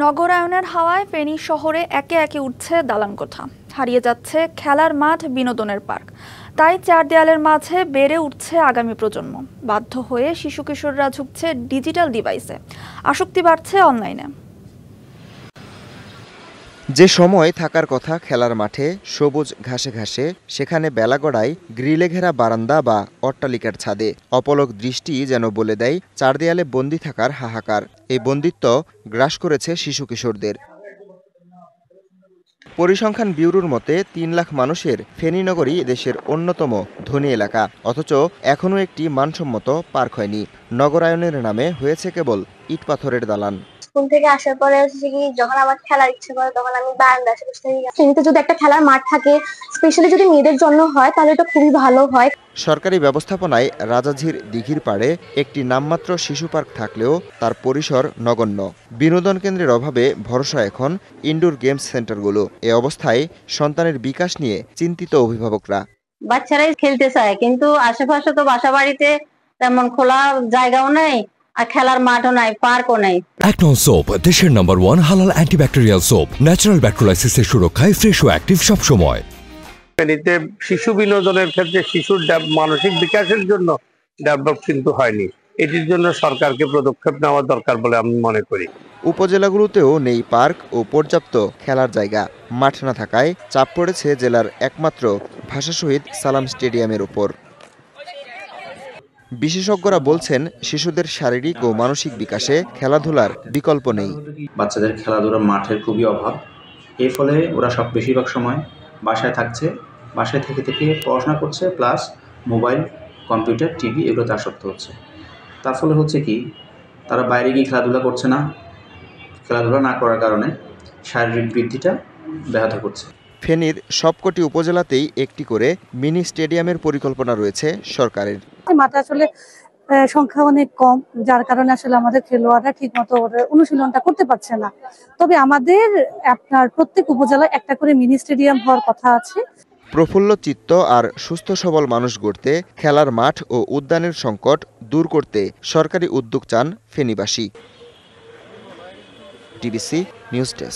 নগরায়নের হাওয়ায় ফেনী শহরে একে একে উঠছে দালানকোঠা, হারিয়ে যাচ্ছে খেলার মাঠ, বিনোদনের পার্ক। তাই চার দেয়ালের মাঝে বেড়ে উঠছে আগামী প্রজন্ম। বাধ্য হয়ে শিশু কিশোররা ঝুঁকছে ডিজিটাল ডিভাইসে, আসক্তি বাড়ছে অনলাইনে। যে সময় থাকার কথা খেলার মাঠে, সবুজ ঘাসে ঘাসে, সেখানে বেলা গড়ায় গ্রিলে ঘেরা বারান্দা বা অট্টালিকার ছাদে। অপলক দৃষ্টি যেন বলে দেয় চার দেয়ালে বন্দী থাকার হাহাকার। এই বন্দিত্ব গ্রাস করেছে শিশু কিশোরদের। পরিসংখ্যান ব্যুরোর মতে ৩ লাখ মানুষের ফেনী নগরী দেশের অন্যতম ধনী এলাকা, অথচ এখনও একটি মানসম্মত পার্ক হয়নি। নগরায়নের নামে হয়েছে কেবল ইট পাথরের দালান। স্কুল থেকে আসার পরে হচ্ছে কি, যখন আমার খেলার ইচ্ছে করে তখন আমি বারান্দায় বসে থাকি। ফেনীতে যদি একটা খেলার মাঠ থাকে, স্পেশালি যদি মেয়েদের জন্য হয়, তাহলে এটা খুবই ভালো হয়। সরকারি ব্যবস্থাপনায় রাজাঝির দিঘির পাড়ে একটি নামমাত্র শিশু পার্ক থাকলেও তার পরিসর নগণ্য। বিনোদন কেন্দ্রের অভাবে ভরসা এখন ইনডোর গেমস সেন্টারগুলো। এ অবস্থায় সন্তানের বিকাশ নিয়ে চিন্তিত অভিভাবকরা। বাচ্চারাই খেলতে চায়, কিন্তু আশেপাশে তো বাসা বাড়িতে তেমন খোলা জায়গাও নেই, আর খেলার মাঠও নাই, পার্কও নেই। একনল সোপ, দেশের নাম্বার 1 হালাল অ্যান্টিব্যাকটেরিয়াল সোপ, ন্যাচারাল ব্যাকটেরিয়ালাইসিসের সুরক্ষায় ফ্রেশ ও অ্যাক্টিভ সব সময়। ফেনীতে শিশু বিনোদনের ক্ষেত্রে শিশুর মানসিক বিকাশের জন্য ডেভেলপ কিন্তু হয়নি। এটির জন্য সরকারকে পদক্ষেপ নেওয়া দরকার বলে আমি মনে করি। উপজেলাগুলোতেও নেই পার্ক ও পর্যাপ্ত খেলার জায়গা। মাঠ না থাকায় চাপ পড়েছে জেলার একমাত্র ভাষা শহীদ সালাম স্টেডিয়ামের উপর। বিশেষজ্ঞরা বলছেন, শিশুদের শারীরিক ও মানসিক বিকাশে খেলাধুলার বিকল্প নেই। বাচ্চাদের খেলাধুলার মাঠের খুবই অভাব। এর ফলে ওরা বেশিরভাগ সময় বাসায় থাকছে, বাসায় থেকে পড়াশোনা করছে, প্লাস মোবাইল, কম্পিউটার, টিভি এগুলোতে আসক্ত হচ্ছে। তার ফলে হচ্ছে কি, তারা বাইরে গিয়ে খেলাধুলা করছে না। খেলাধুলা না করার কারণে শারীরিক বৃদ্ধিটা ব্যাহত করছে। ফেনীর সবকটি উপজেলাতেই একটি করে মিনি স্টেডিয়ামের পরিকল্পনা রয়েছে সরকারের। মাঠ আসলে সংখ্যা অনেক কম, যার কারণে আসলে আমাদের খেলোয়াড়রা ঠিক মতো অনুশীলনটা করতে পারছে না। তবে আমাদের প্রত্যেক উপজেলায় একটা করে মিনি স্টেডিয়াম হওয়ার কথা আছে। প্রফুল্ল চিত্ত আর সুস্থ সবল মানুষ গড়তে খেলার মাঠ ও উদ্যানের সংকট দূর করতে সরকারি উদ্যোগ চান ফেনীবাসী। TBC news desk.